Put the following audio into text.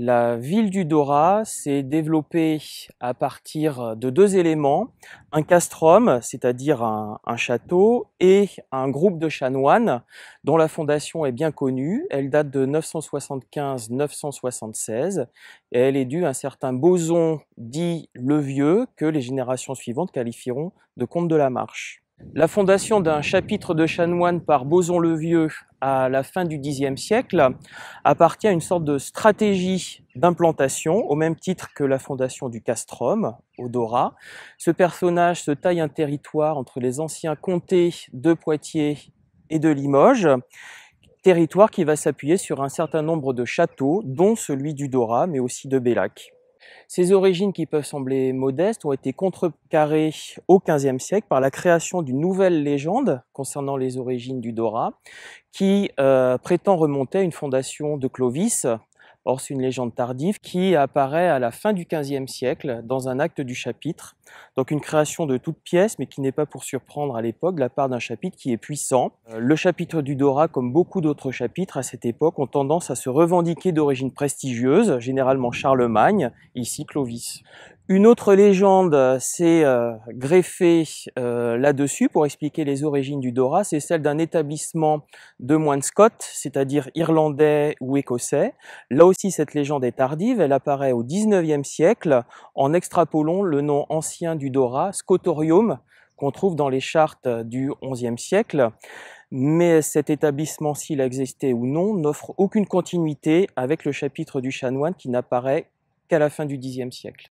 La ville du Dorat s'est développée à partir de deux éléments, un castrum, c'est-à-dire un château, et un groupe de chanoines dont la fondation est bien connue. Elle date de 975-976 et elle est due à un certain Boson dit le Vieux que les générations suivantes qualifieront de comte de la Marche. La fondation d'un chapitre de chanoines par Boson le Vieux à la fin du Xe siècle appartient à une sorte de stratégie d'implantation, au même titre que la fondation du castrum au Dorat. Ce personnage se taille un territoire entre les anciens comtés de Poitiers et de Limoges, territoire qui va s'appuyer sur un certain nombre de châteaux, dont celui du Dorat, mais aussi de Bellac. Ces origines qui peuvent sembler modestes ont été contrecarrées au XVe siècle par la création d'une nouvelle légende concernant les origines du Dorat qui prétend remonter à une fondation de Clovis. Or, c'est une légende tardive qui apparaît à la fin du XVe siècle dans un acte du chapitre. Donc une création de toute pièce, mais qui n'est pas pour surprendre à l'époque de la part d'un chapitre qui est puissant. Le chapitre du Dorat, comme beaucoup d'autres chapitres à cette époque, ont tendance à se revendiquer d'origine prestigieuse, généralement Charlemagne, ici Clovis. Une autre légende s'est greffée là-dessus pour expliquer les origines du Dorat, c'est celle d'un établissement de moines scots, c'est-à-dire irlandais ou écossais. Là aussi, cette légende est tardive, elle apparaît au XIXe siècle en extrapolant le nom ancien du Dorat, Scotorium, qu'on trouve dans les chartes du XIe siècle. Mais cet établissement, s'il a existé ou non, n'offre aucune continuité avec le chapitre du chanoine qui n'apparaît qu'à la fin du Xe siècle.